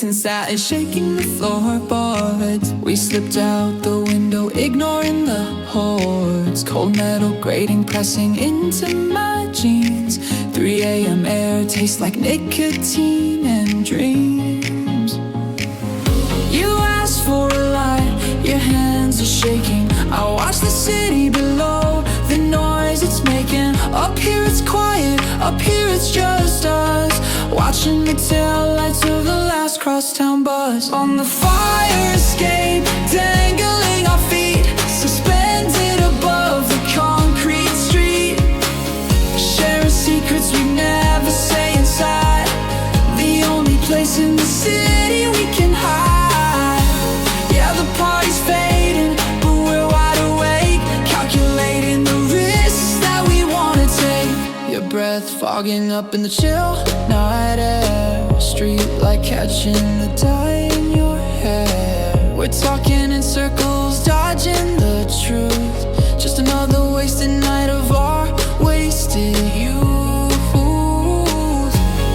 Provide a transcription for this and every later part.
and sat and shaking the floorboards. We slipped out the window, ignoring the hordes. Cold metal grating pressing into my jeans. 3 a.m. air tastes like nicotine and dreams. You asked for a light, your hands are shaking. I watch the city below, the noise it's making. Up here it's quiet, up here it's just us, watching the taillights of the last crosstown bus. On the fire escape, dangling our feet, suspended above the concrete street. Sharing secrets we never say inside, the only place in the city we can hide. Yeah, the party's fading, but we're wide awake, calculating the risks that we wanna take. Your breath fogging up in the chill night air, street light catching the dye in your hair. We're talking in circles, dodging the truth, just another wasted night of our wasted youth.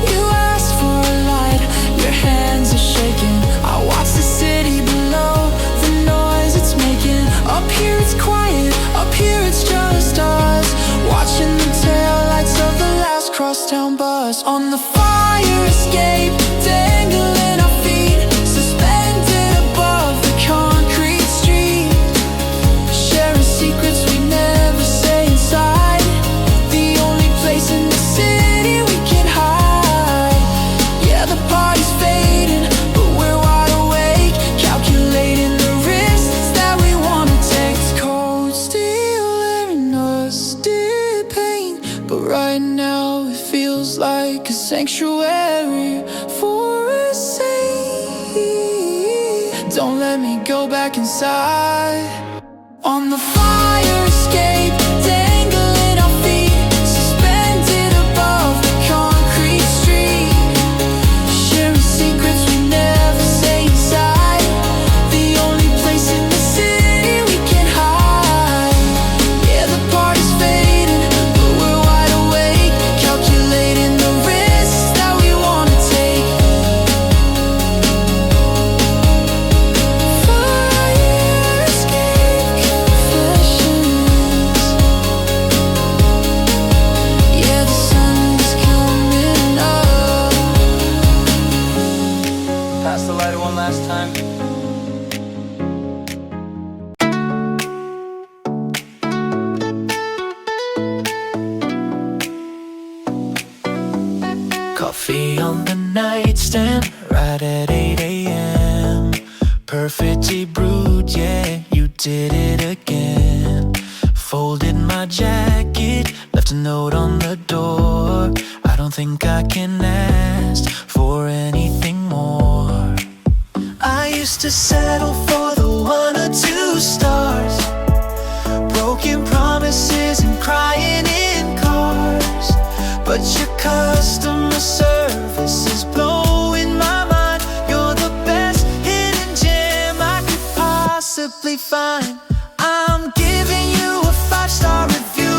You asked for a light, your hands are shaking. I watch the city below, the noise it's making. Up here it's quiet, up here it's just us, watching the taillights of the last crosstown bus. On the fire escape, dangling our feet, suspended above the concrete street. Sharing secrets we never say inside, the only place in the city we can hide. Yeah, the party's fading, but we're wide awake, calculating the risks that we wanna take. It's cold steel in us, deep pain, but right now it feels like a sanctuary for a saint. Don't let me go back inside. On the fire escape, dangling our feet, suspended above the concrete street. Sharing secrets we never say inside, the only place in the city we can hide. Yeah, the party's fading, but we're wide awake, calculating the risks that we wanna take. Fire escape confessions. Yeah, the sun's coming up. Pass the lighter one last time. Coffee on the nightstand, right at 8 a.m. Perfectly brewed, yeah, you did it again. Folded my jacket, left a note on the door. I don't think I can ask for anything more. I used to settle for the 1 or 2 stars, broken promises and crying in cars. But your customer service is blowing my mind. You're the best hidden gem I could possibly find. I'm giving you a 5-star review,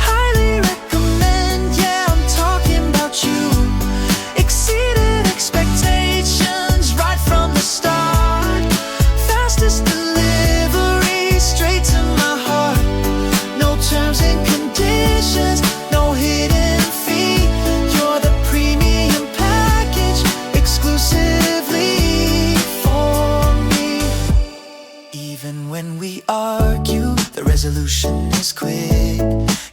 highly recommend, yeah, I'm talking about you. Exceeded expectations right from the start. Fastest delivery, straight to my heart. No terms and conditions, no hidden fee. You're the premium package, exclusively for me. Even when we argue, the resolution is quick.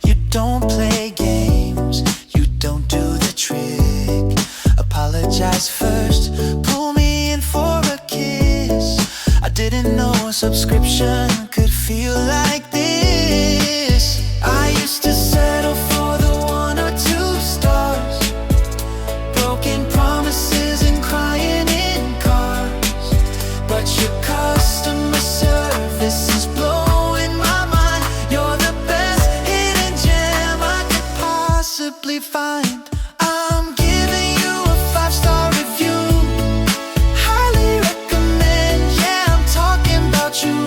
You don't play games, you don't do the trick. Apologize first, pull me in for a kiss. I didn't know a subscription could feel like this. I used to settle for the 1 or 2 stars, broken promises and crying in cars. But your customer service is blowing my mind. You're the best hidden gem I could possibly find. I'm giving you a 5-star review, highly recommend, yeah, I'm talking about you.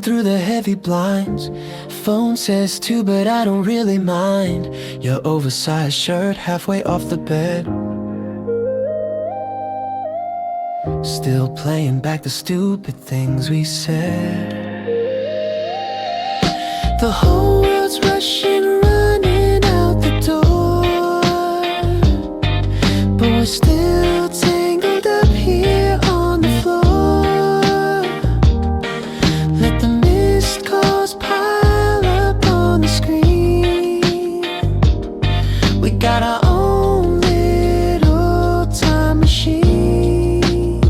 through the heavy blinds. Phone says 2, but I don't really mind. Your oversized shirt halfway off the bed. Still playing back the stupid things we said. The whole world's rushing, running out the door, but we're still tangled up here on the floor. Let the missed calls pile up on the screen. We got our own little time machine.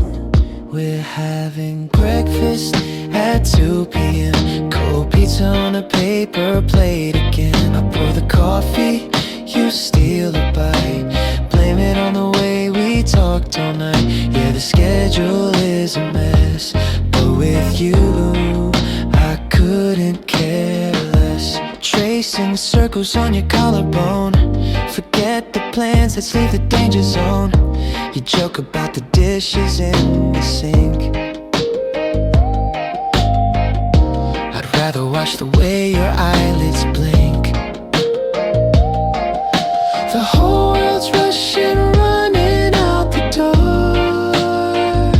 We're having breakfast at 2 p.m. Cold pizza on a paper plate again. I pour the coffee, you steal a bite. Blame it on the way we talked all night. Yeah, the schedule is a mess, but with you, I couldn't care less. Tracing circles on your collarbone. Forget the plans, let's leave the danger zone. You joke about the dishes in the sink. I'd rather watch the way your eyelids blink. The whole world's rushing, running out the door,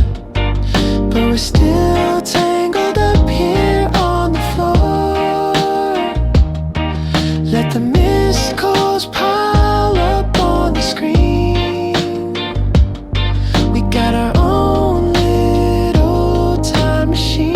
but we're still tangled up here on the floor. Let the missed calls pile up on the screen. We got our own little time machine.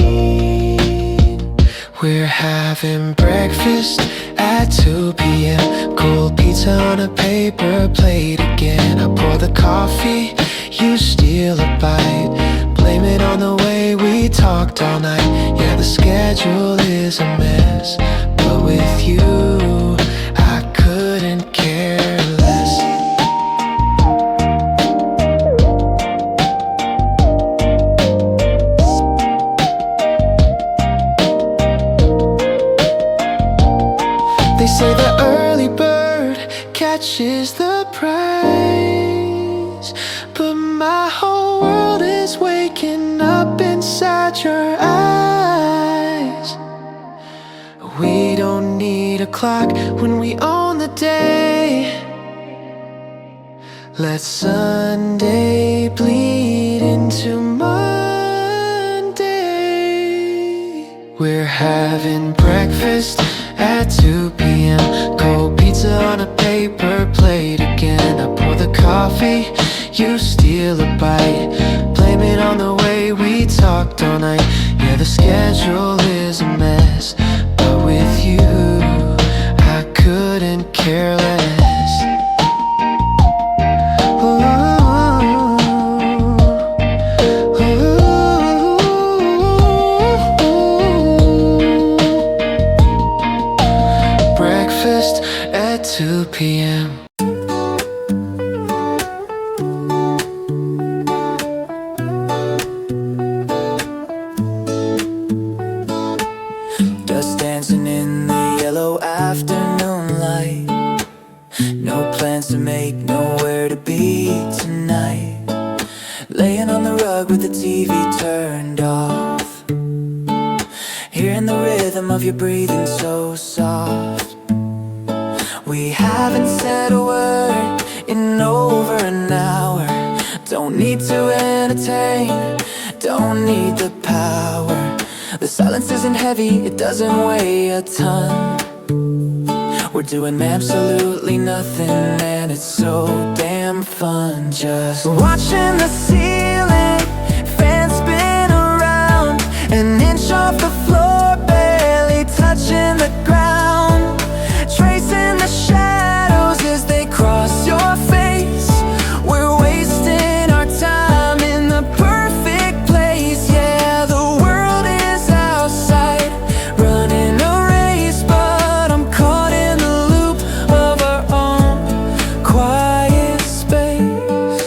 We're having breakfast at 2 p.m. Cold pizza on a paper plate again. I pour the coffee, you steal a bite. Blame it on the way we talked all night. Yeah, the schedule is a mess, but with you, I couldn't care less. They say the early bird catches the prize, but my whole world is waking up inside your eyes. We don't need a clock when we own the day. Let Sunday bleed into Monday. We're having breakfast at 2 p.m. Cold pizza on a paper plate again. I pour the coffee, you steal a bite. Blame it on the way we talked all night. Yeah, the schedule is a mess, but with you, I couldn't care less. Breakfast at 2 p.m. Dust dancing in the yellow afternoon light. No plans to make, nowhere to be tonight. Laying on the rug with the TV turned off, hearing the rhythm of your breathing so soft. We haven't said a word in over an hour. Don't need to entertain, don't need the power. The silence isn't heavy, it doesn't weigh a ton. We're doing absolutely nothing, and it's so damn fun. Just watching the ceiling, fan spin around, an inch off the floor, barely touching the ground. Tracing the shadows as they cross your face. We're wasting our time in the perfect place. Yeah, the world is outside, running a race, but I'm caught in the loop of our own quiet space.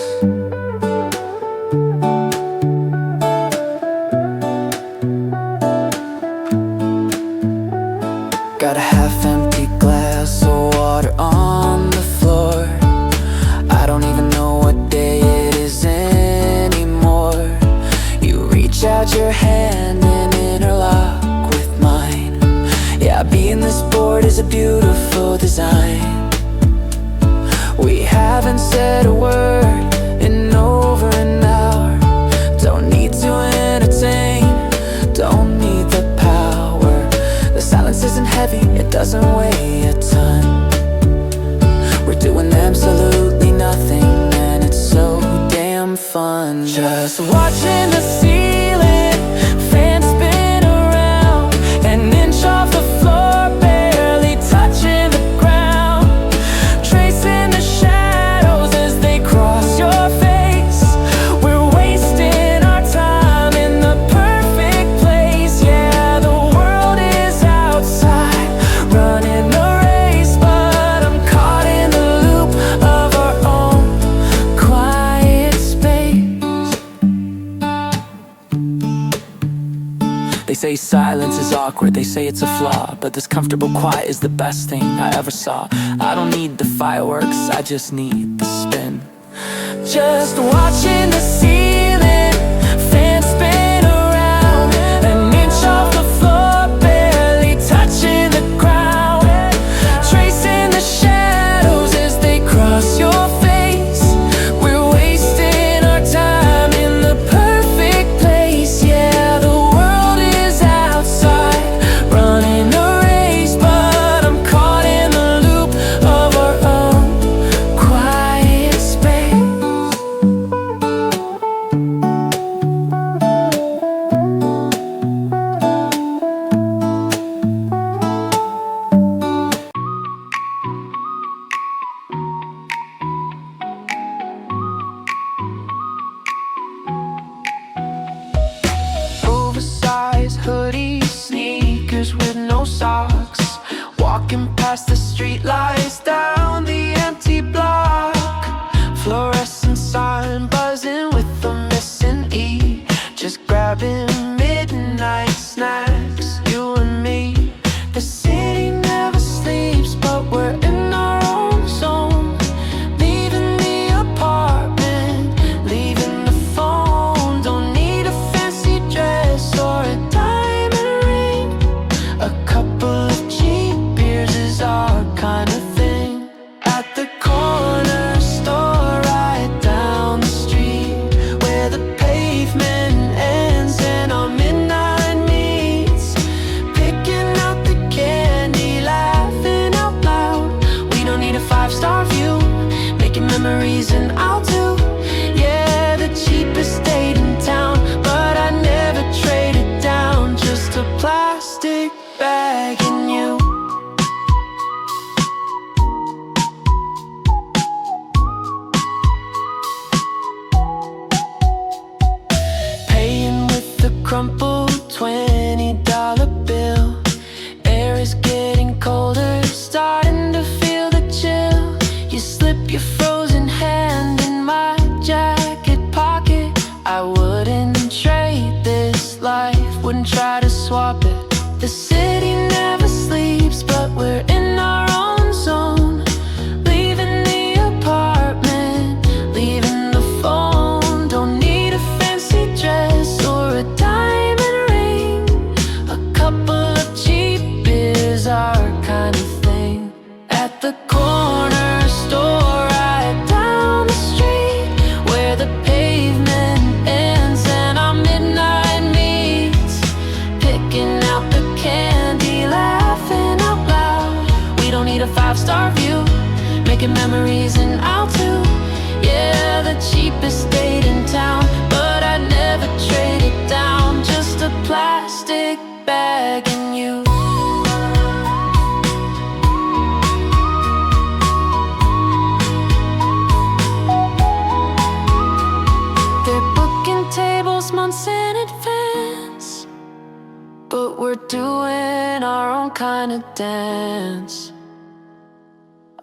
Got a half-empty glass of water on the floor. I don't even know what day it is anymore. You reach out your hand and interlock with Yeah, being this bored is a beautiful design. We haven't said a word in over an hour. Don't need to entertain, don't need the power. The silence isn't heavy, it doesn't weigh a ton. We're doing absolutely nothing, and it's so damn fun. Just watching the ceiling, fan spin around, an inch off the floor, barely touching the ground. Tracing the shadows as they cross your face. We're wasting our time in the perfect place. Yeah, the world is outside, running the race, but I'm caught in the loop of our own quiet space. They say silence is awkward, they say it's a flaw, but this comfortable quiet is the best thing I ever saw. I don't need the fireworks, I just need the spin. Just watching the ceiling, fan spin around, an inch off the floor, barely touching the ground. Tracing the shadows as they cross your face. We're wasting our time in the perfect place. Yeah, the world is outside, running a race, but I'm caught in the loop of our own quiet space. Oversized hoodie, sneakers with no socks. Walking past the street lights down the empty block. Fluorescent sign buzzing with the missing E. Just grabbing midnight snacks, you and me. The city never sleeps, but we're in our own zone. Leaving the apartment, leaving the phone. Don't need a fancy dress or a diamond ring. A couple of cheap beers is our kind of thing. At the corner store right down the street, where the pavement ends and our midnight meets. Picking out the candy, laughing out loud. We don't need a five-star view, making memories and I'll do. Yeah, the cheapest date in town, but I never trade it down. Just a plastic bag and you. Paying with the crumpled $20 bill. Air is getting colder, starting to feel the chill. You slip your frozen hand in my jacket pocket. I wouldn't trade this life, wouldn't try to swap it. The city never sleeps, but we're in our own zone. Leaving the apartment, leaving the phone. Don't need a fancy dress or a diamond ring. A couple of cheap beers, our kind of thing. At the corner store right down the street, where the pavement ends and our midnight meets. Picking out the candy, laughing out loud. We don't need a five-star view, making memories and I'll too. Yeah, the cheapest date in town, but I'd never trade it down. Just a plastic bag and you. They're booking tables months in advance, but we're doing our own kind of dance.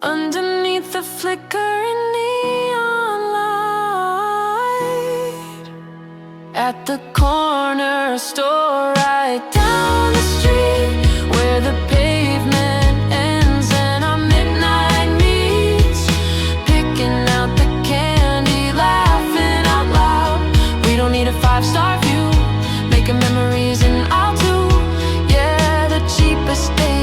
Underneath the flickering neon light, at the corner store right down the street, where the pavement ends and our midnight meets. Picking out the candy, laughing out loud. We don't need a five-star view, making memories and I'll do. Yeah, the cheapest day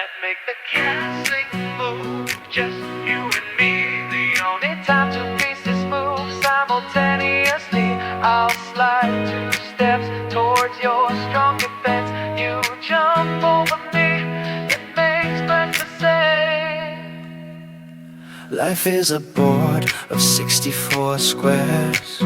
Let's make the casting move, just you and me. The only time two pieces move simultaneously. I'll slide 2 steps towards your strong defense. You jump over me, it makes perfect sense. Life is a board of 64 squares,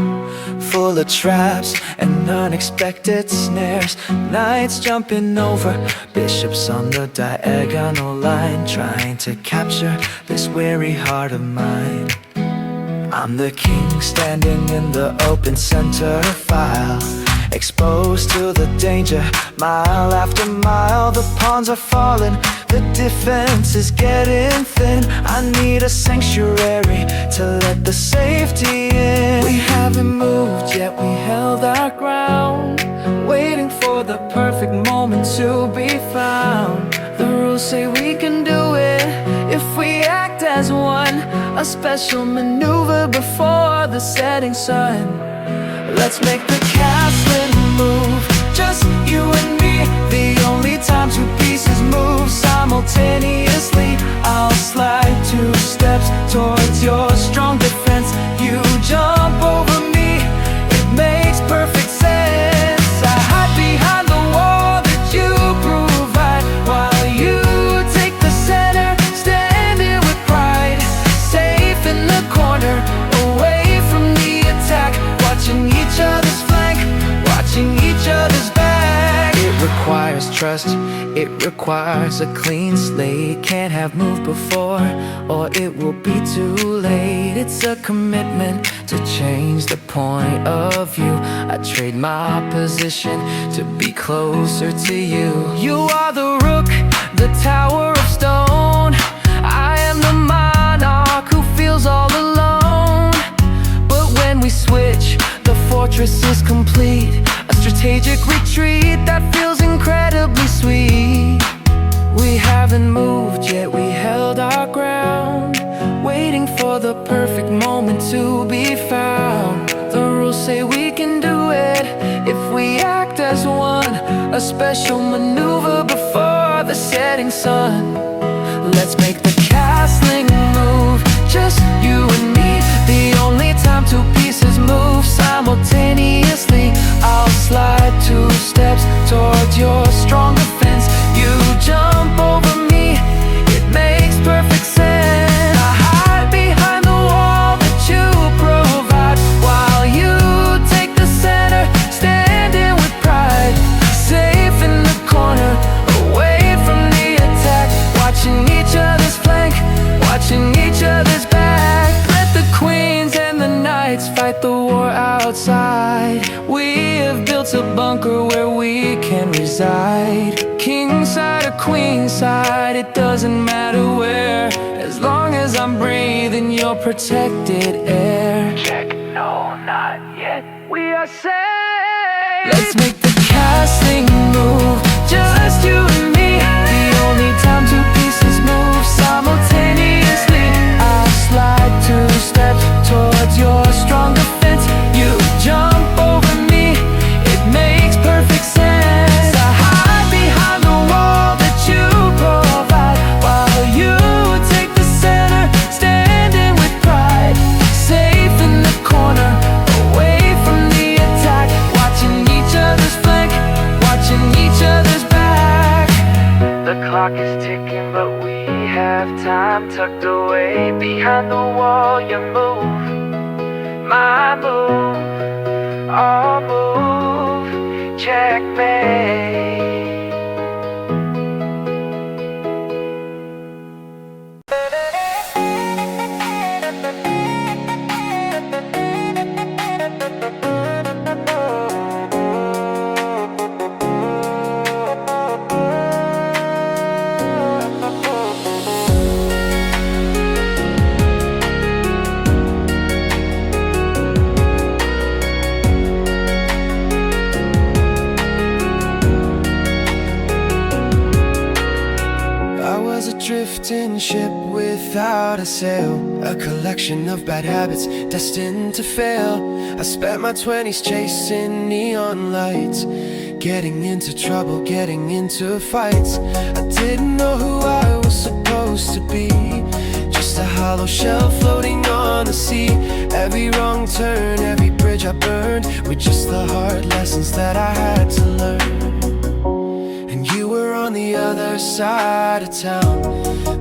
full of traps and unexpected snares. Knights jumping over bishops on the diagonal line, trying to capture this weary heart of mine. I'm the king standing in the open center file, exposed to the danger mile after mile. The pawns are falling, the defense is getting thin. I need a sanctuary to let the safety in. We haven't moved yet, we held our ground, waiting for the perfect moment to be found. The rules say we can do it if we act as one, a special maneuver before the setting sun. Let's make the castling move, just you and me. The only time two pieces move simultaneously. I'll slide 2 steps towards your strong defense. You jump over me, it makes perfect sense. I hide behind the wall that you provide, while you take the center, standing with pride. Safe in the corner, away from the attack, watching each other's flank, watching each other's back. It requires trust, it requires a clean slate. Can't have moved before, or it will be too late. It's a commitment to change the point of view. I trade my position to be closer to you. You are the rook, the tower of stone. I am the monarch who feels all alone. But when we switch, the fortress is complete, a strategic retreat that feels incredibly sweet. We haven't moved yet, we held our ground, waiting for the perfect moment to be found. The rules say we can do it if we act as one, a special maneuver before the setting sun. Let's make the castling move, just you and me. The only time two pieces move simultaneously. I'll slide 2 steps towards your strong defense. You jump over me, it makes perfect sense. I hide behind the wall that you provide, while you take the center, standing with pride. Safe in the corner, away from the attack, watching each other's flank, watching each other's back. Let the queens and the knights fight the war outside. We have built a bunker where we can reside. King side or queen side, it doesn't matter where, as long as I'm breathing your protected air. Check, no, not yet. We are safe. Let's make the casting move, just you and me. The only time two pieces move simultaneously. I'll slide 2 steps towards your strong defense. You jump over me, it makes perfect sense. I hide behind the wall that you provide, while you take the center, standing with pride. Safe in the corner, away from the attack, watching each other's flank, watching each other's back. The clock is ticking, but we have time tucked away behind the wall. You move, my move, our move, checkmate. Drifting ship without a sail, a collection of bad habits destined to fail. I spent my 20s chasing neon lights, getting into trouble, getting into fights. I didn't know who I was supposed to be, just a hollow shell floating on the sea. Every wrong turn, every bridge I burned, were just the hard lessons that I had to learn. And you were on the other side of town,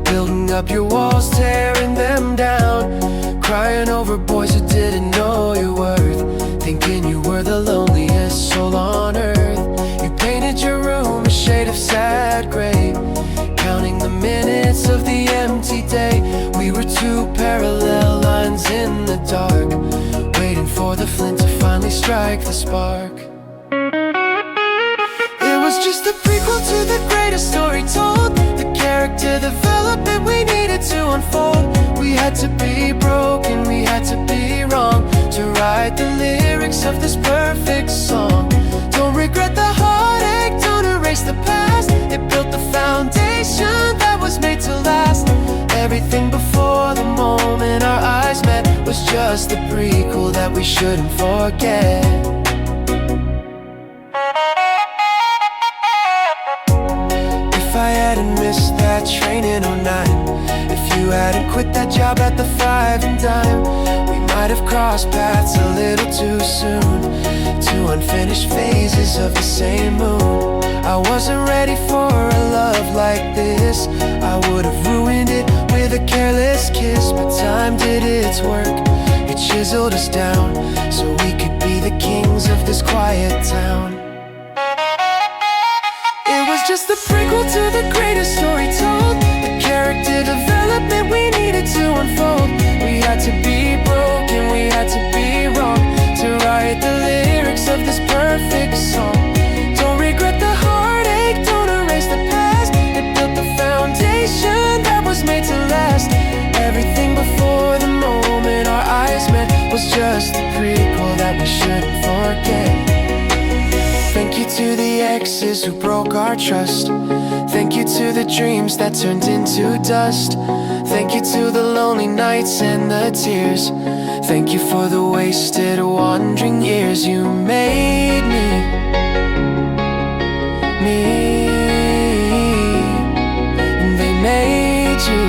building up your walls, tearing them down, crying over boys who didn't know your worth, thinking you were the loneliest soul on earth. You painted your room a shade of sad gray, counting the minutes of the empty day. We were two parallel lines in the dark, waiting for the flint to finally strike the spark. It was just a prequel to the greatest story told, the character development we needed to unfold. We had to be broken, we had to be wrong, to write the lyrics of this perfect song. Don't regret the heartache, don't erase the past. It built the foundation that was made to last. Everything before the moment our eyes met was just the prequel that we shouldn't forget. If I hadn't missed that train in '09, if you hadn't quit that job at the Five and Dime, we might have crossed paths a little too soon, two unfinished phases of the same moon. I wasn't ready for a love like this, I would have ruined it with a careless kiss. But time did its work, it chiseled us down, so we could be the kings of this quiet town. It was just a prequel to the greatest story told, the character development we needed to unfold. We had to be broken, we had to be wrong, to write the lyrics of this perfect song. Don't regret the heartache, don't erase the past. It built the foundation that was made to last. Everything before the moment our eyes met was just the prequel that we shouldn't forget. Thank you to the exes who broke our trust, thank you to the dreams that turned into dust, thank you to the lonely nights and the tears, thank you for the wasted wandering years. You made me, and they made you,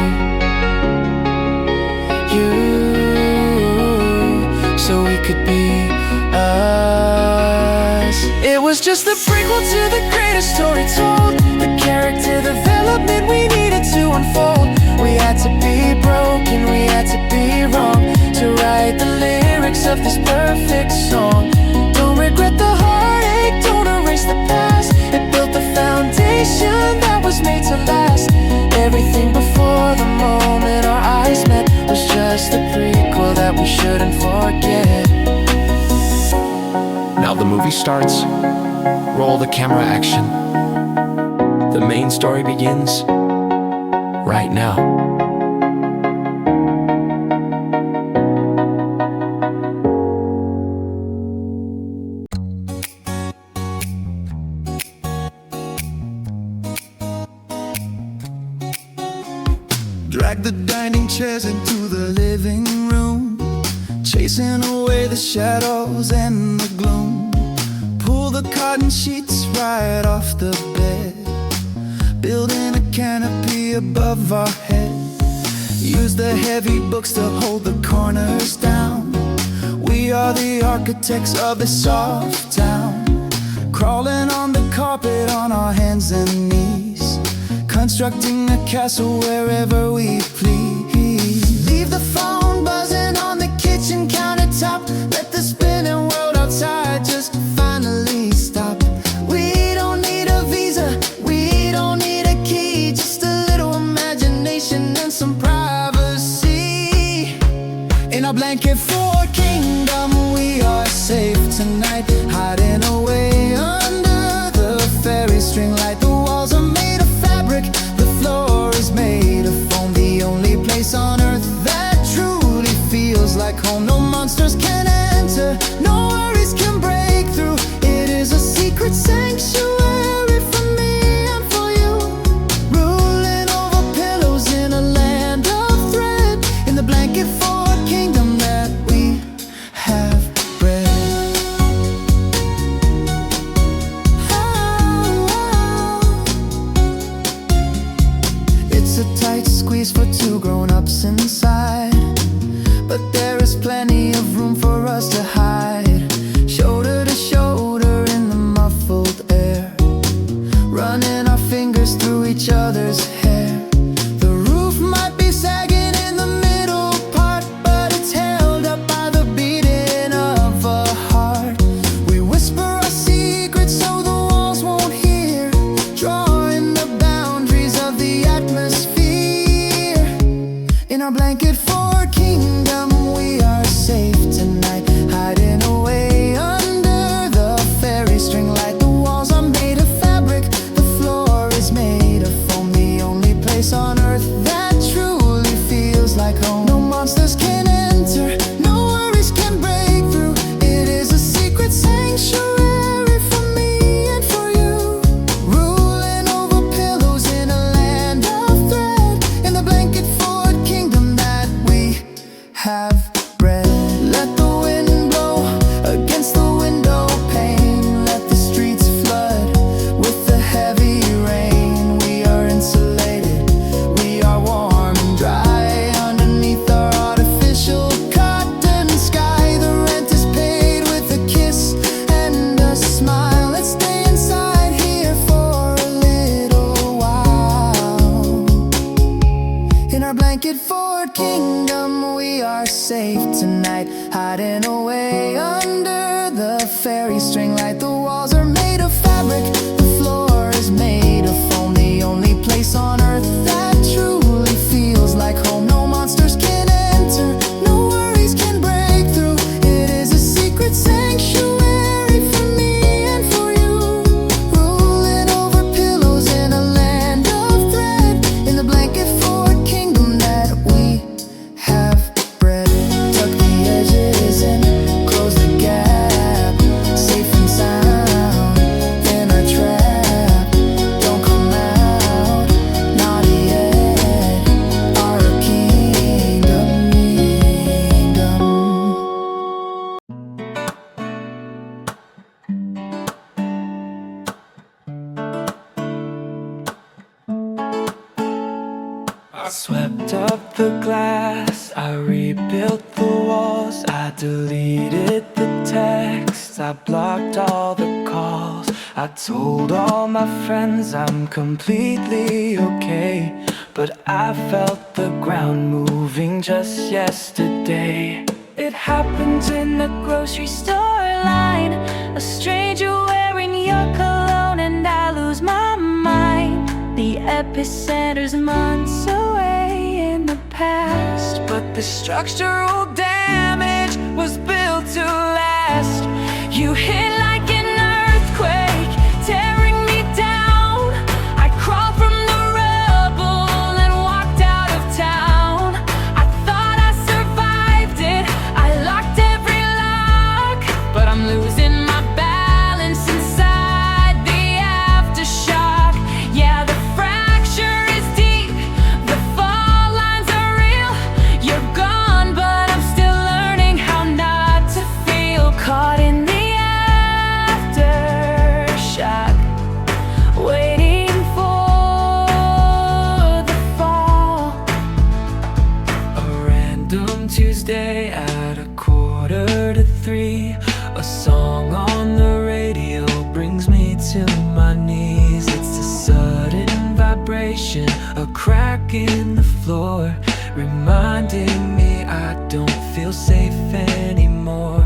so we could be us. It was just the prequel to the greatest story told, the character development we needed to unfold. We had to be broken, we had to be wrong, to write the lyrics of this perfect song. Don't regret the heartache, don't erase the past. It built the foundation that was made to last. Everything before the moment our eyes met was just the prequel that we shouldn't forget. Now the movie starts. Roll the camera action. The main story begins right now. Drag the dining chairs into the living room, chasing away the shadows and the gloom. Pull the cotton sheets right off the bed, building a canopy above our head. Use the heavy books to hold the corners down. We are the architects of this soft town, crawling on the carpet on our hands and knees, constructing a castle wherever we please. Leave the phone buzzing on the kitchen countertop, let the spinning world outside just finally stop. We don't need a visa, we don't need a key, just a little imagination and some privacy. In our blanket fort kingdom we are safe tonight, hiding away under the fairy string light. The walls are made of fabric, the floor is made of foam, the only place on earth that truly feels like home. No monsters can enter, no worries can break through. It is a secret sanctuary for me and for you, ruling over pillows in a land of thread, in the blanket fort kingdom that we It's a tight squeeze for two grown-ups inside, but there is plenty of room for us to hide. Shoulder to shoulder in the muffled air, running our fingers through each other's hair. The roof might be sagging in the middle part, but it's held up by the beating of a heart. We whisper our secrets so the walls won't hear, drawing the boundaries of the atmosphere. In our blanket fort kingdom we are safe tonight, hiding away under the fairy string light. The walls are made of fabric, the floor is made of foam, the only place on earth that truly feels like home. No monsters can enter, no worries can break through. It is a secret sanctuary for me and for you, ruling over pillows in a land of thread, in the blanket fort kingdom that we have bred. Let the wind blow against the window pane, let the streets flood with the heavy rain. We are insulated, we are warm and dry underneath our artificial cotton sky. The rent is paid with a kiss and a smile. Let's stay inside here for a little while. In our blanket fort kingdom we are safe tonight, hiding away under the fairy string light. The walls are made of fabric, the floor is made of foam, the only place on earth that truly feels like home. No monsters can enter, no worries can break through. It is a secret sanctuary for me and for you, ruling over pillows in a land of thread, in the blanket fort kingdom that we have bred. Tuck the edges in, close the gap, safe and sound in our trap. Don't come out, not yet. Our kingdom. I swept up the glass, I rebuilt the walls, I deleted the texts, I blocked all the calls. I told all my friends I'm completely okay, but I felt the ground moving just yesterday. It happened in the grocery store line, a stranger wearing your cologne, and I lose my mind. The epicenter's months away in the past, but the structural damage was built to last. You hit like an earthquake, tearing me down. I crawled from the rubble and walked out of town. I thought I survived it, I locked every lock, but I'm losing my balance inside the aftershock. Yeah, the fracture is deep, the fall lines are real. You're gone, but I'm still learning how not to feel. Caught in the aftershock, waiting for the fall. A random Tuesday at 2:45, a song on the radio brings me to my knees. It's a sudden vibration, a crack in the floor, reminding me I don't feel safe anymore.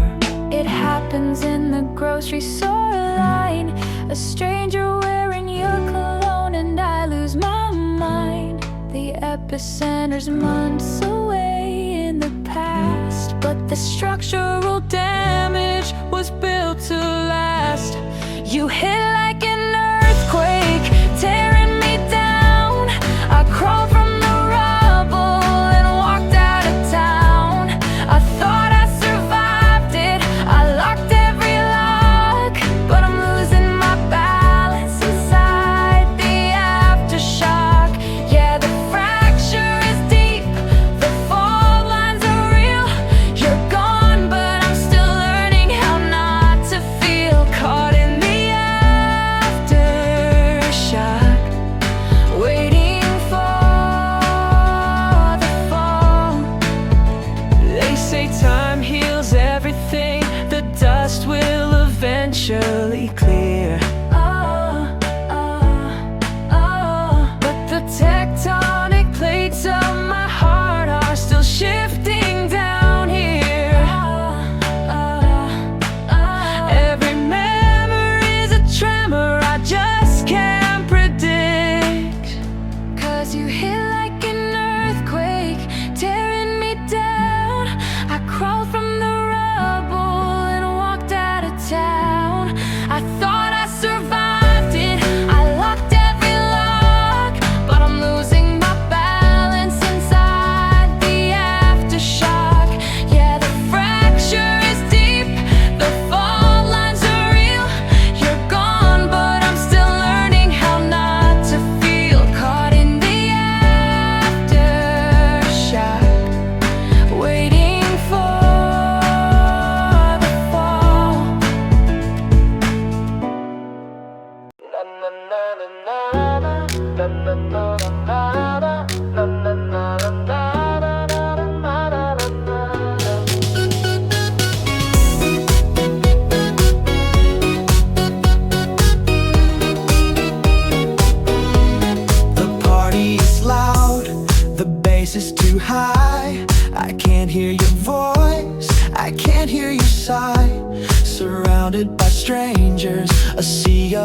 It happens in the grocery store line, a stranger wearing your cologne, and I lose my mind. The epicenter's months away in the past, but the structural damage was built to last. You hit like an earthquake, tearing me down. I crawled from the rubble and walked out of town. I thought I survived it, I locked every lock, but I'm losing my balance inside the aftershock. Yeah, the fracture is deep, the fault lines are real. You're gone, but I'm still learning how not to feel. Caught in the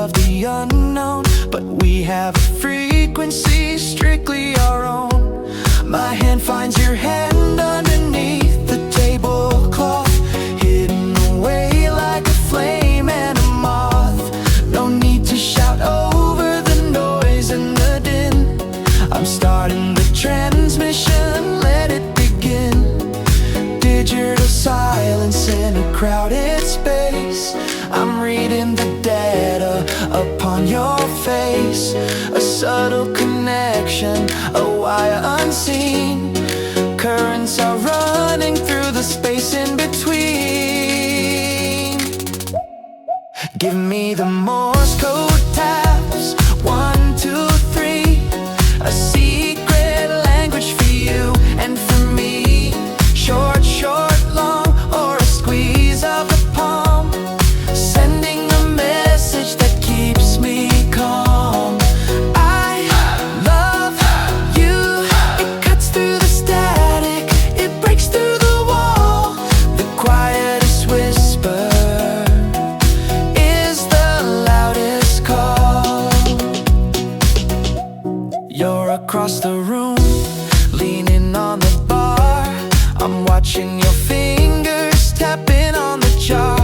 of the unknown, but we have a frequency strictly our own. My hand finds your hand underneath the tablecloth, hidden away like a flame and a moth. No need to shout over the noise and the din. I'm starting the transmission, let it begin. Digital silence in a crowded space. I'm reading the data upon your face. A subtle connection, a wire unseen. Currents are running through the space in between. Give me the Morse code taps. 1, 2, 3. A secret language for you and for me. Short, short, long, or a squeeze of the palm. Sending a message that keeps me calm. I love you. It cuts through the static, it breaks through the wall. The quietest whisper is the loudest call. You're across the room, leaning on the bar. I'm watching your fingers tapping on the jar.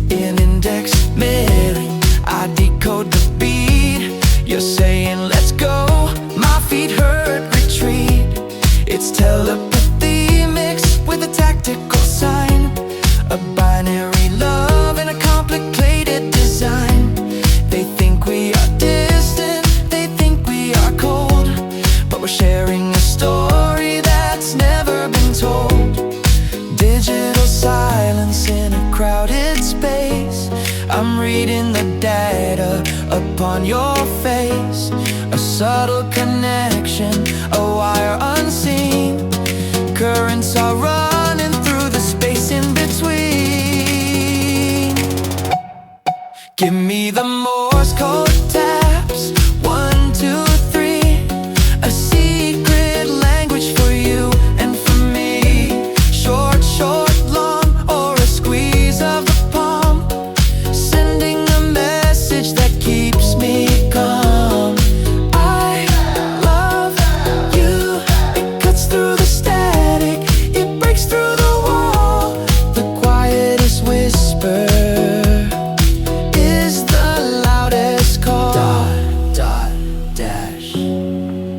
In index milling, I decode the beat. You're saying let's go, my feet hurt, retreat. It's telepathy mixed with a tactical sign. A binary love in a complicated design. They think we are distant, they think we are cold, but we're sharing a story that's never been told. Digital silence in a crowded space. I'm reading the data upon your face. A subtle connection, a wire unseen. Currents are running through the space in between. Give me the Morse code taps. 1, 2, 3. A secret language for you and for me. Short, short, long, or a squeeze of the palm. Sending a message that keeps me calm. I love you. It cuts through the static, it breaks through the wall. The quietest whisper is the loudest call. Dot, dash.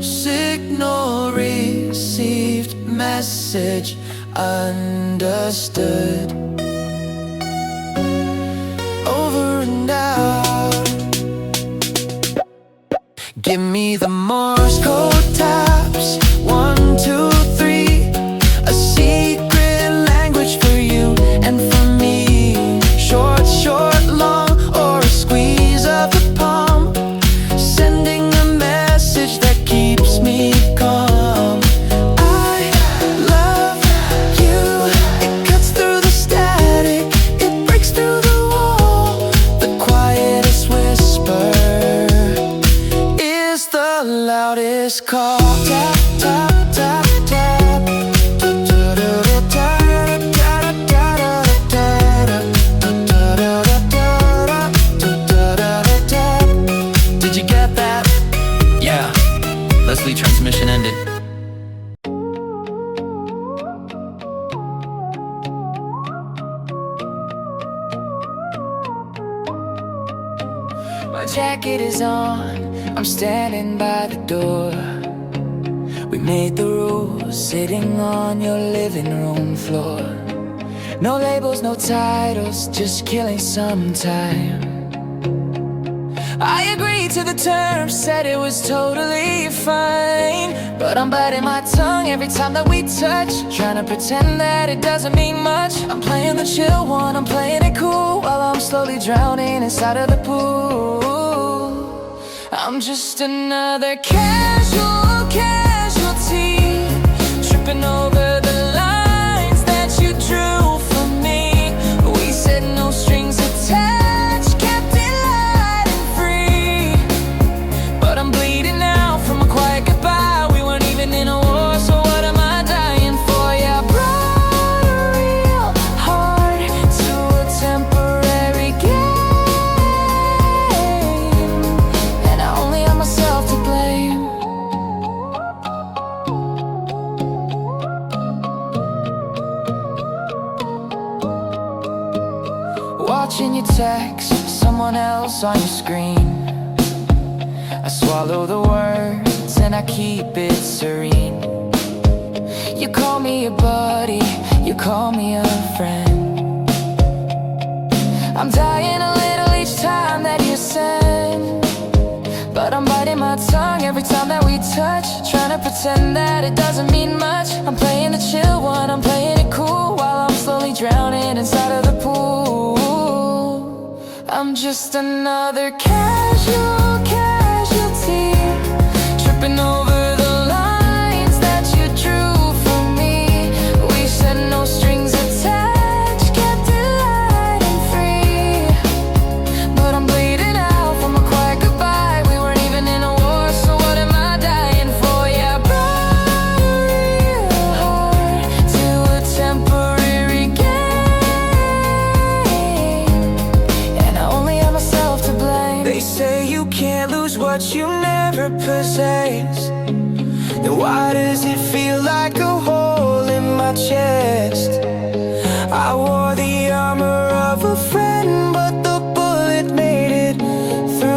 Signal received, message understood. Over and out. Give me the Morse code taps. 1, 2, 3. A secret language for you and for me. Short, short, long, or a squeeze of the palm. Sending a message that keeps me calm. I love you. It cuts through the static, it breaks through the wall. The quietest whisper is the loudest call. Tap, tap, tap, tap. Did you get that? Yeah, Leslie, transmission ended. My jacket is on, I'm standing by the door. We made the rules, sitting on your living room floor. No labels, no titles, just killing some time. I agreed to the terms, said it was totally fine. But I'm biting my tongue every time that we touch, trying to pretend that it doesn't mean much. I'm playing the chill one, I'm playing it cool, while I'm slowly drowning inside of the pool. I'm just another casualty, tripping over the lines that you drew for me. We said no strings attached, kept it light and free. But I'm bleeding out from a quiet goodbye. We weren't even in a war, so what am I dying for? Yeah, I brought a real heart to a temporary game. watching you text someone else on your screen. I swallow the words and I keep it serene. You call me a buddy, you call me a friend. I'm dying a little each time that you send, but I'm biting my tongue every time that we touch, trying to pretend that it doesn't mean much. I'm playing the chill one, I'm playing it cool, while I'm slowly drowning inside of the pool. I'm just another casualty, tripping over the lines that you drew for me. We said no strings attached, kept it light and free, but I'm bleeding out from a quiet goodbye. We weren't even in a war, so what am I dying for? Yeah, I brought a real heart to a temporary game, and I only have myself to blame. They say you can't lose what you never possess. Then why does it feel like a hole in my chest? I wore the armor of a friend, but the bullet made it through.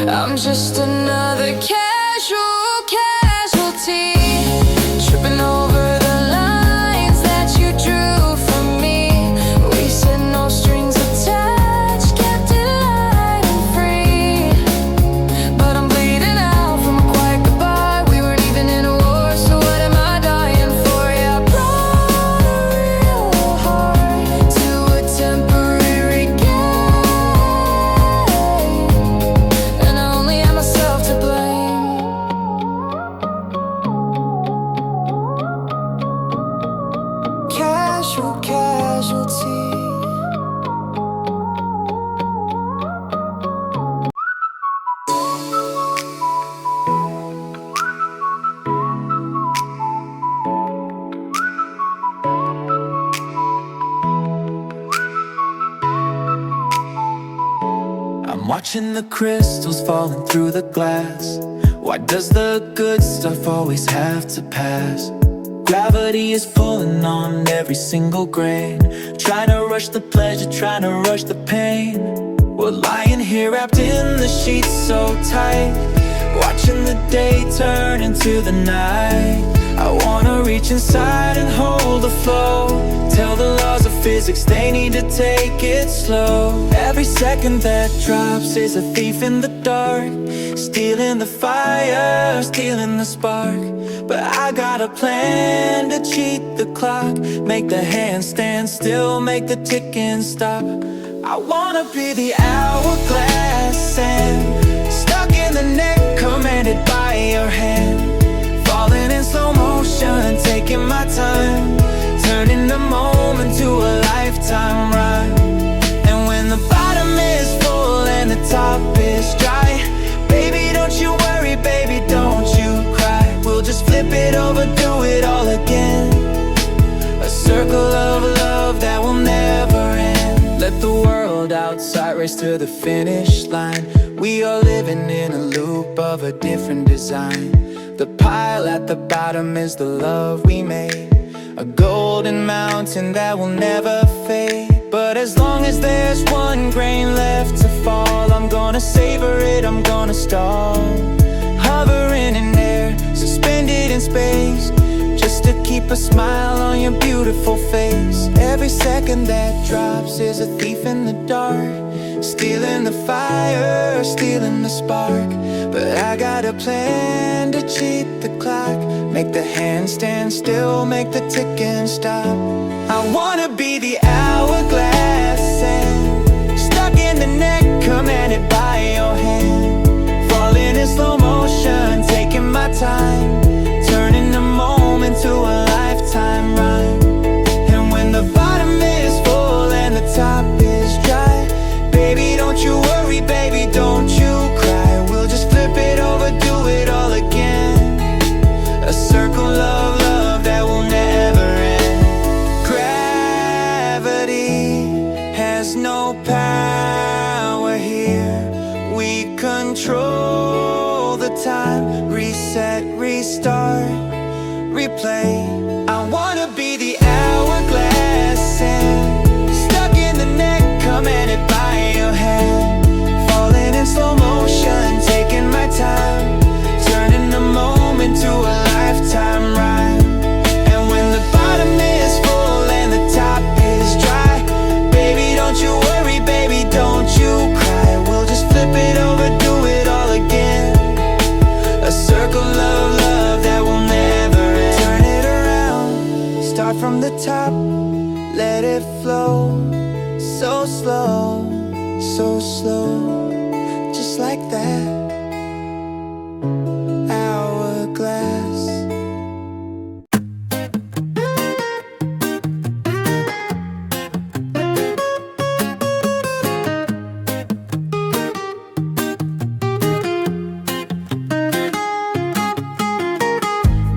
I'm just another casualty, tripping over the lines that you drew for me. We said no strings attached, kept it light and free, but I'm bleeding out from a quiet goodbye. We weren't even in a war, so what am I dying for? Yeah, I brought a real heart to a temporary game, and I only have myself to blame. Casualty. I'm watching the crystals falling through the glass. Why does the good stuff always have to pass? Gravity is pulling on every single grain, trying to rush the pleasure, trying to rush the pain. We're lying here wrapped in the sheets so tight, watching the day turn into the night. I wanna reach inside and hold the flow, tell the laws of physics they need to take it slow. Every second that drops is a thief in the dark, stealing the fire, stealing the spark. But I got a plan to cheat the clock, make the hands stand still, make the ticking stop. I wanna be the hourglass and stuck in the neck, commanded by your hand. Falling in slow motion, taking my time, turning the moment to a lifetime rhyme. And when the bottom is full and the top is dry, baby don't you worry, baby don't you cry. We'll just flip it over, do it all again. A circle of love that will never end. Let the world outside race to the finish line. We are living in a loop of a different design. The pile at the bottom is the love we made, a golden mountain that will never fade. But as long as there's one grain left to fall, I'm gonna savor it, I'm gonna stall. Hovering in air, suspended in space, just to keep a smile on your beautiful face. Every second that drops is a thief in the dark, stealing the fire, stealing the spark. But I got a plan to cheat the clock, make the hands stand still, make the ticking stop. I wanna be the hourglass and stuck in the neck, commanded by your hand. Falling in slow motion, taking my time, turning the moment to a lifetime rhyme. And when the bottom is full and the top is dry, baby don't you worry, baby don't you cry. We'll just flip it over, do it all again. A circle of love that will never end. Gravity has no power here. We control the time, reset, restart, replay. I wanna be the hourglass and from the top, let it flow. So slow, so slow, just like that. Hourglass.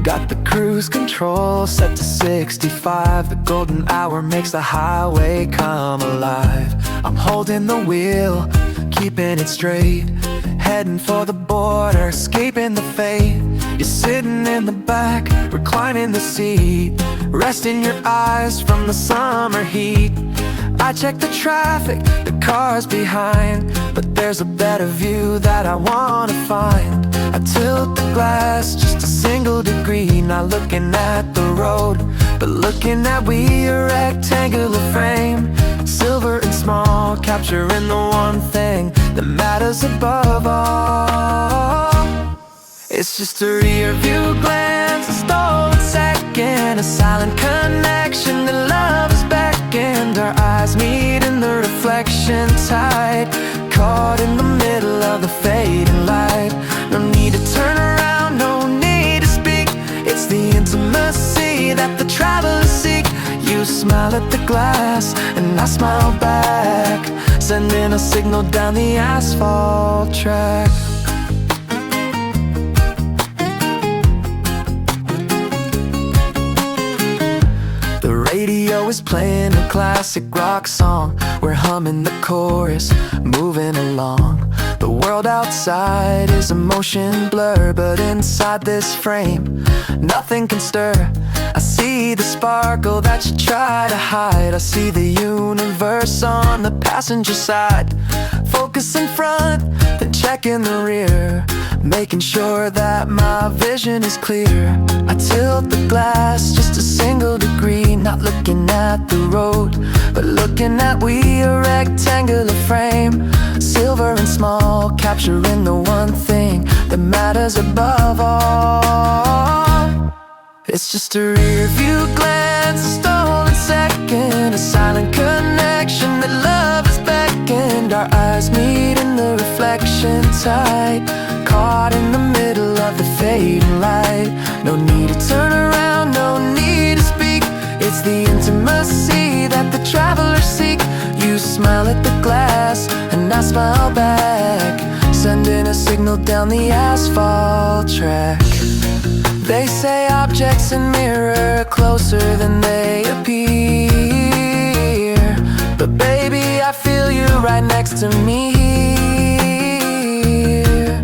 Got the cruise control set to 65. The golden hour makes the highway come alive. I'm holding the wheel, keeping it straight, heading for the border, escaping the fate. You're sitting in the back, reclining the seat, resting your eyes from the summer heat. I check the traffic, the cars behind, but there's a better view that I wanna find. I tilt the glass just a single degree, not looking at the road, but looking at we, a rectangular frame, silver and small, capturing the one thing that matters above all. It's just a rear view glance, a stolen second, a silent connection that love is beckoned. Our eyes meet in the reflection tide, caught in the middle of the fading light. No need to turn around, no need to speak. It's the intimacy that the travelers seek. You smile at the glass and I smile back, sending a signal down the asphalt track. The radio is playing a classic rock song. We're humming the chorus, moving along. The world outside is a motion blur, but inside this frame, nothing can stir. I see the sparkle that you try to hide. I see the universe on the passenger side. Focus in front, then check in the rear, making sure that my vision is clear. I tilt the glass just a single degree, not looking at the road, but looking at we, a rectangular frame, silver and small, capturing the one thing that matters above all. It's just a rear view glance, a stolen second, a silent connection that love has beckoned. Our eyes meet in the reflection tide, caught in the middle of the fading light. No need to turn around, no need to speak. It's the intimacy that the travelers seek. You smile at the glass and I smile back, sending a signal down the asphalt track. They say objects in mirror closer than they appear, but baby, I feel you right next to me here.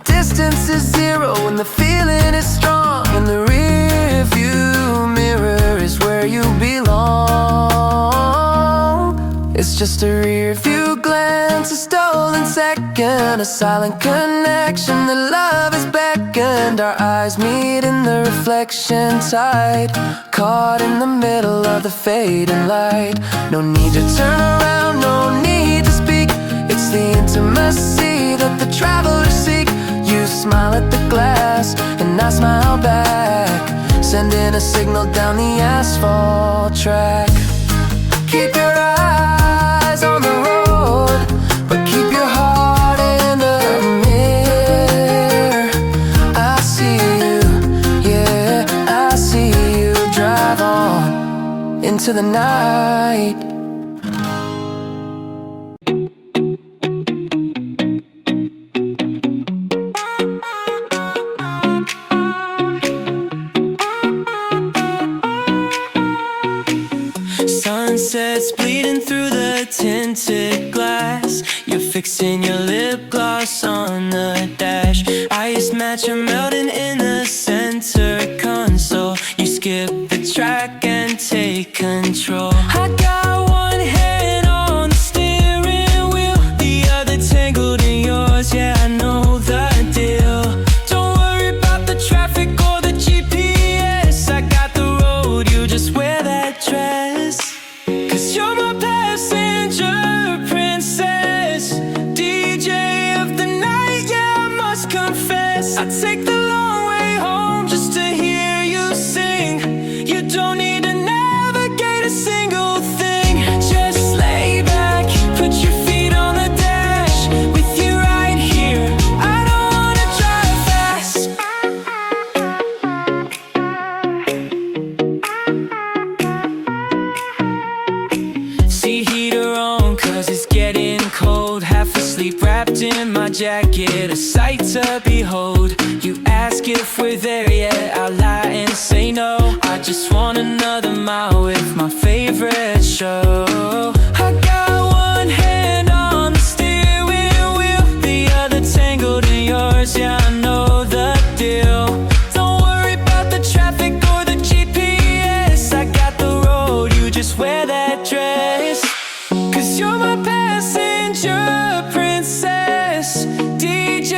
Distance is zero when the feeling is strong, and the rear view mirror is where you belong. It's just a rear view glance, a stolen second, a silent connection that love has beckoned. Our eyes meet in the reflection tide, caught in the middle of the fading light. No need to turn around, no need to speak. It's the intimacy that the travelers seek. You smile at the glass and I smile back, sending a signal down the asphalt track. Keep your eyes on the road, but keep your heart in the mirror. I see you, yeah, I see you. Drive on into the night. Sunsets bleeding through the tinted glass. You're fixing your lip gloss on the dash. Ice match are melting in the center console. You skip the track and take control. I got one hand on the steering wheel, the other tangled in yours. Yeah, I know the deal. Don't worry about the traffic or the GPS. I got the road, you just wear that dress. Cause you're my passenger princess, DJ of the night, yeah, I must confess. I take the long way home just to hear you sing. You don't need to know behold. You ask if we're there yet, I'll lie and say no. I just want another mile with my favorite show. I got one hand on the steering wheel, the other tangled in yours, yeah, I know the deal. Don't worry about the traffic or the GPS, I got the road, you just wear that dress. Cause you're my passenger princess, DJ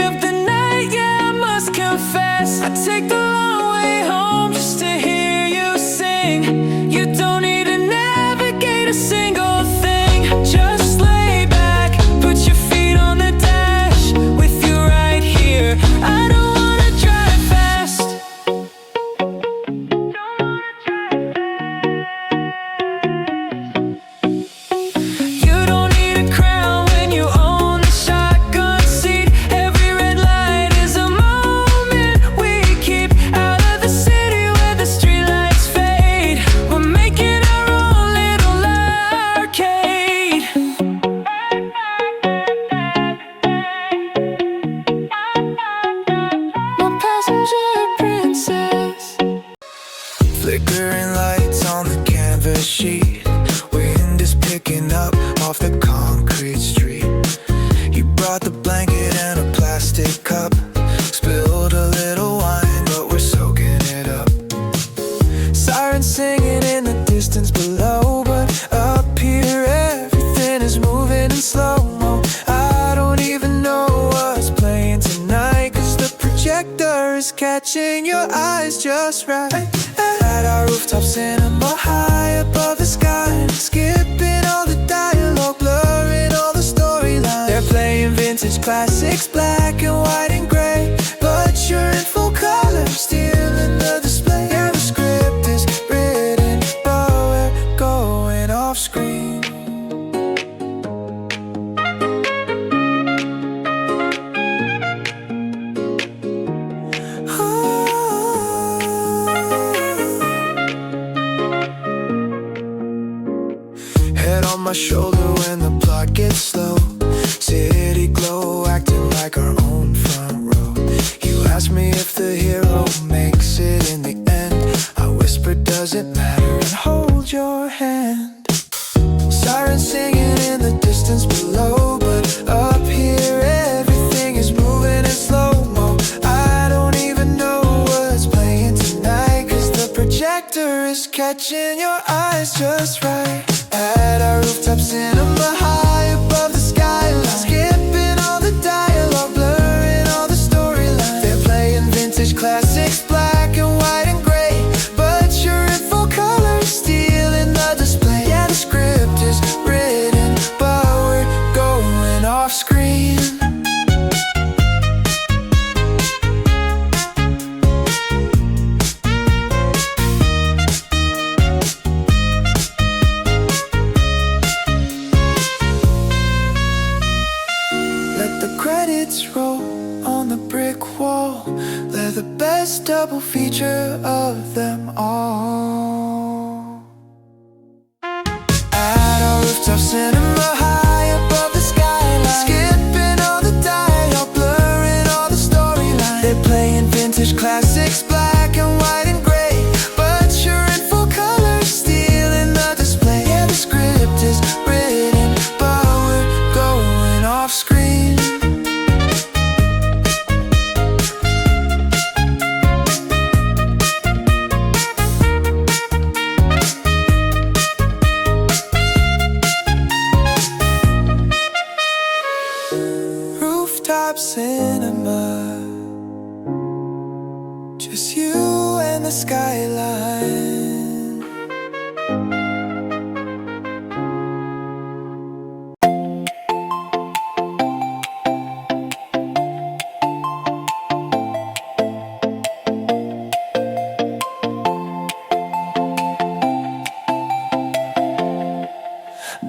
of the night, yeah, I must confess. I take the long way home just to hear you sing. You don't need to navigate a single thing. Just lay back, put your feet on the dash. With you right here, I don't wanna drive fast. You don't need a crown when you own the shotgun seat. Every red light is a moment we keep. Out of the city where the streetlights fade, we're making our own little arcade. My passenger princess. Flickering lights on the canvas sheet, wind is picking up off the concrete street. You brought the blanket and a plastic cup, spilled a little wine, but we're soaking it up. Sirens singing in the distance below, but up here everything is moving in slow-mo. I don't even know what's playing tonight, cause the projector is catching your eyes just right. At our rooftop cinema, high above the sky, skipping all the dialogue, blurring all the storylines. They're playing vintage classics, black and white and gray, but you're in full color, still in the display. Yeah, the script is written, but we're going off screen. Head on my shoulder when the plot gets slow. City glow, acting like our own front row. You ask me if the hero makes it in the end. I whisper, does it matter, and hold your hand. Sirens singing in the distance below, but up here everything is moving in slow-mo. I don't even know what's playing tonight, cause the projector is catching your eyes just right. At our rooftop cinema, high above the skyline, skipping all the dialogue, blurring all the storylines. They're playing vintage classics, black and white and gray, but you're in full color, still in the display. Yeah, the script is written, but we're going off screen. Let the credits roll on the brick wall. They're the best double feature of them all. At our rooftop cinema, high above the skyline, skipping all the dialogue, blurring all the storylines. They're playing vintage classics, black and white and gray, but you're in full color, still in the display. Yeah, the script is written, but we're going off screen. Rooftop cinema, just you and the skyline.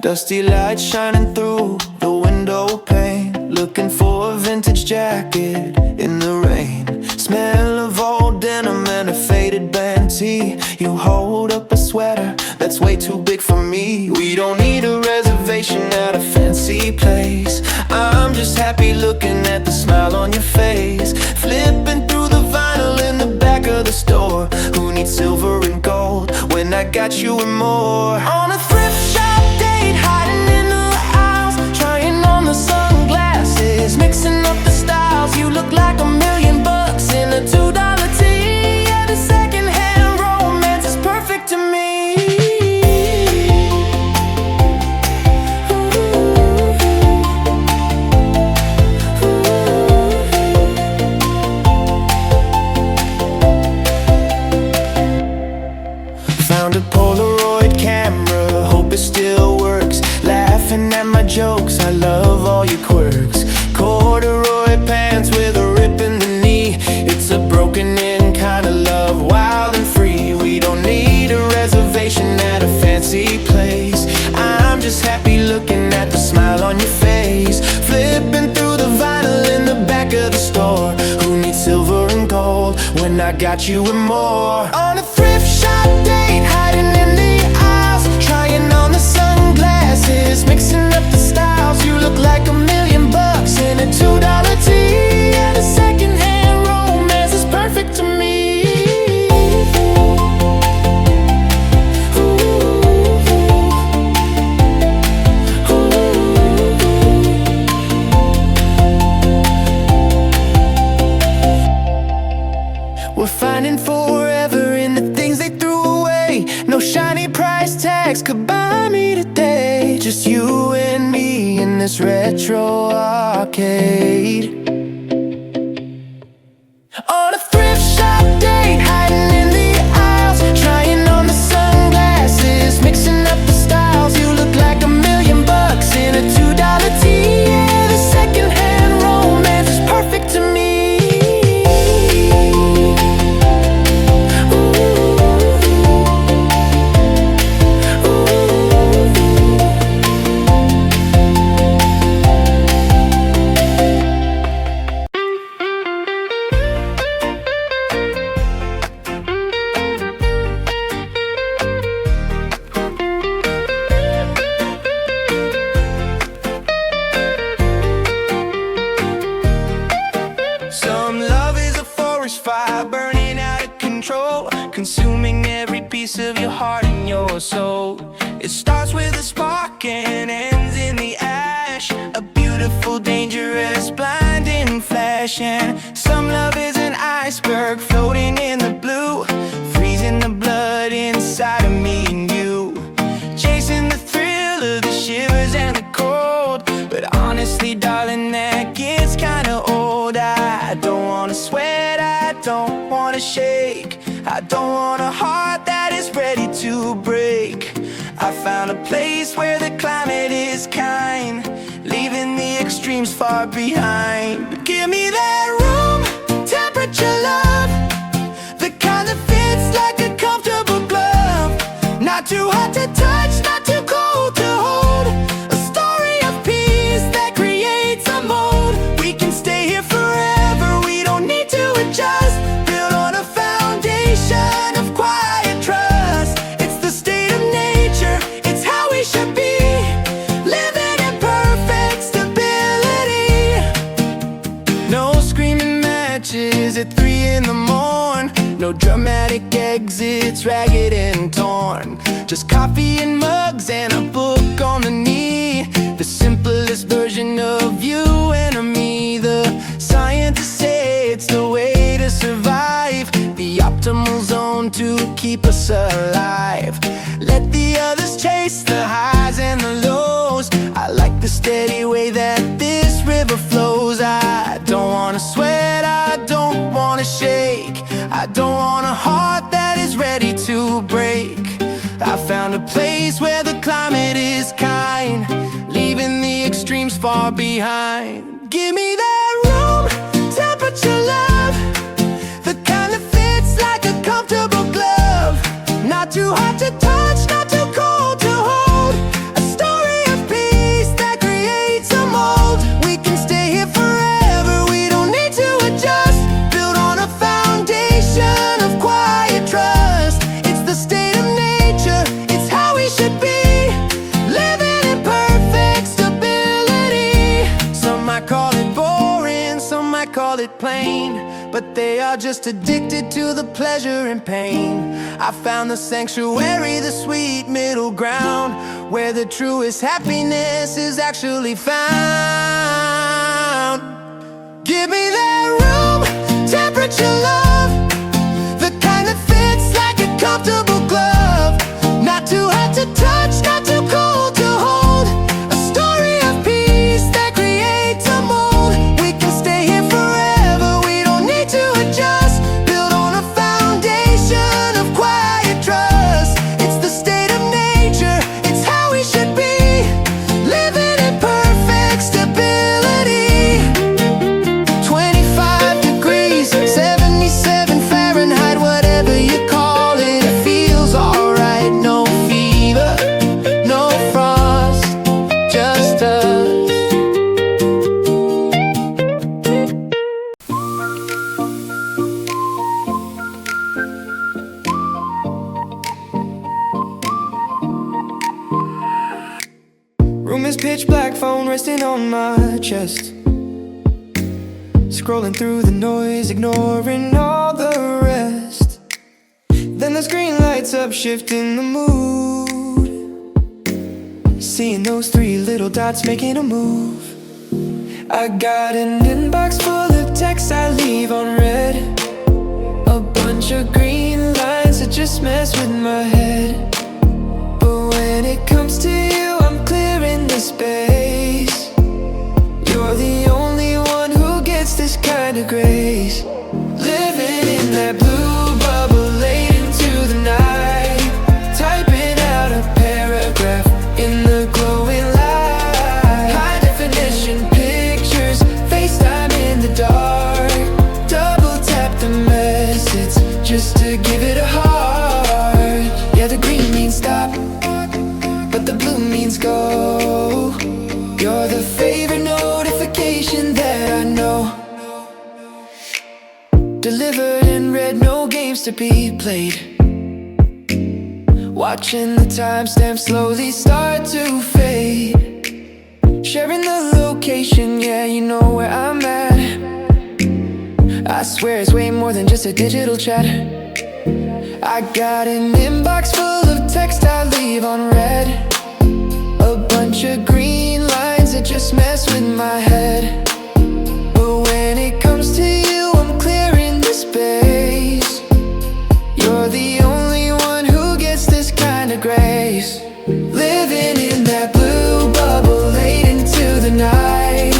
Dusty lights shining through the window pane, looking for a vintage jacket in the rain. Smell of old denim and a faded band tee. You hold up a sweater that's way too big for me. We don't need a reservation at a fancy place. I'm just happy looking at the smile on your face. flex, flipping through the vinyl in the back of the store. Who needs silver and gold when I got you and more? On a thrift shop date, hiding in the aisles, trying on the sunglasses, mixing up the styles. You look like $1,000,000 in a $2 tee. Yeah, the secondhand romance is perfect to me. Found a Polaroid camera, hope it still works. Laughing at my jokes, I love all your quirks. Corduroy pants with a rip in the knee. It's a broken in kind of love, wild and free. We don't need a reservation at a fancy place. I'm just happy looking at the smile on your face. Flipping through the vinyl in the back of the store. Who needs silver and gold when I got you and more? On a thrift shop date, hiding in the aisles, trying on the sunglasses, mixing up the styles. You look like $1,000,000 in a $2 tee. And a secondhand romance is perfect to me. We're finding forever in the things they threw away. No shiny price tags could buy me today. Just you and me in this retro arcade. On a thrift shop date, hiding in the aisles, trying on the sunglasses, mixing up the styles. You look like $1,000,000 in a $2 tee. Yeah, the secondhand romance is perfect to me. Some love is a forest fire burning out of control, consuming every piece of your heart and your soul. It starts with a spark and ends in the ash. A beautiful, dangerous, blinding flash. And some love is an iceberg floating in the blue, freezing the blood inside of me and you, chasing the thrill of the shivers and the cold. But honestly, darling, that gets kinda old. I don't wanna sweat, I don't wanna shake, I don't want a heart that is ready to break. I found a place where the climate is kind, leaving the extremes far behind. But give me that room temperature love, the kind that fits like a comfortable glove. Not too hot to touch, not too cold to hold. A story of peace that creates a mold. We can stay here forever, we don't need to adjust. Built on a foundation of quiet trust. It's the state of nature, it's how we should be, living in perfect stability. No screaming matches at 3 in the morn, no dramatic exits, ragged and torn. Just coffee and mugs and a book on the knee. The simplest version of you and of me. The scientists say it's the way to survive, the optimal zone to keep us alive. Let the others chase the highs and the lows. I like the steady way that this river flows. I don't wanna sweat, I don't wanna shake, I don't want a heart that is ready to break. I found a place where the climate is kind, leaving the extremes far behind. Give me that room temperature love, the kind that fits like a comfortable glove. Not too hot to touch, not too cold to hold. A story of peace that creates a mold. We can stay here forever, we don't need to adjust. Built on a foundation of quiet trust. It's the state of nature, it's how we should be, living in perfect stability. Some might call it boring, brain, but they are just addicted to the pleasure and pain. I found the sanctuary, the sweet middle ground, where the truest happiness is actually found. Give me that room temperature love, the kind that fits like a comfortable glove. Not too hot to touch, not too cold to hold. A story of peace that creates a mold. We can stay here forever, we don't need to adjust. Built on a foundation of quiet trust. It's the state of nature, it's how we should be. Living in perfect stability. 25 degrees, 77 Fahrenheit, whatever you call it, it feels alright. No fever, no frost, just us. Room is pitch black, phone resting on my chest. Scrolling through the noise, ignoring all the rest. Then the screen lights up, shifting the mood. Seeing those three little dots making a move. I got an inbox full of texts I leave on read. A bunch of green lines that just mess with my head. But when it comes to you, I'm clearing the space. You're the only one who gets this kind of grace. Living in that blue bubble late into the night. Typing out a paragraph in the glowing light. High definition pictures, FaceTime in the dark. Double tap the message just to give it a heart. Yeah, the green means stop, but the blue means go. You're the favorite notification that I know. Delivered in red, no games to be played. Watching the timestamp slowly start to fade. Sharing the location, yeah, you know where I'm at. I swear it's way more than just a digital chat. I got an inbox full of text I leave on read. A bunch of green lines that just mess with my head. But when it comes to you, I'm clearing the space. You're the only one who gets this kind of grace. Living in that blue bubble late into the night.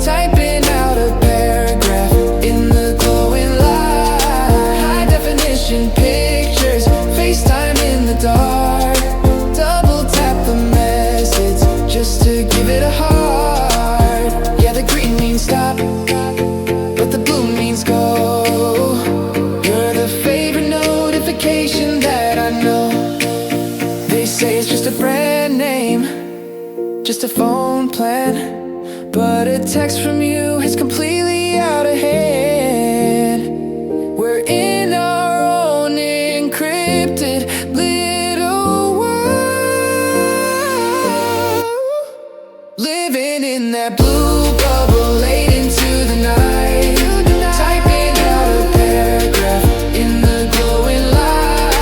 Typing out a paragraph in the glowing light. High definition pictures, FaceTime in the dark. Double tap the message just to give it a heart. Yeah, the green means stop, but the blue means go. You're the favorite notification that I know. They say it's just a brand name, just a phone plan, but a text from you is completely out of hand. We're in our own encrypted little world. Living in that blue bubble late into the night. Typing out a paragraph in the glowing light.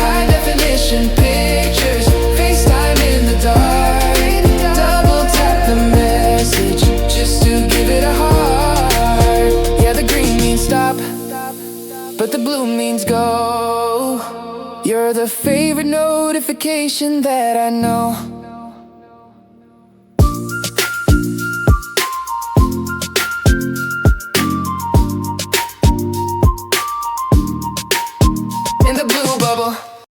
High definition pictures, FaceTime in the dark. Double tap the message just to give it a heart. Yeah, the green means stop, but the blue means go. You're the favorite notification that I know.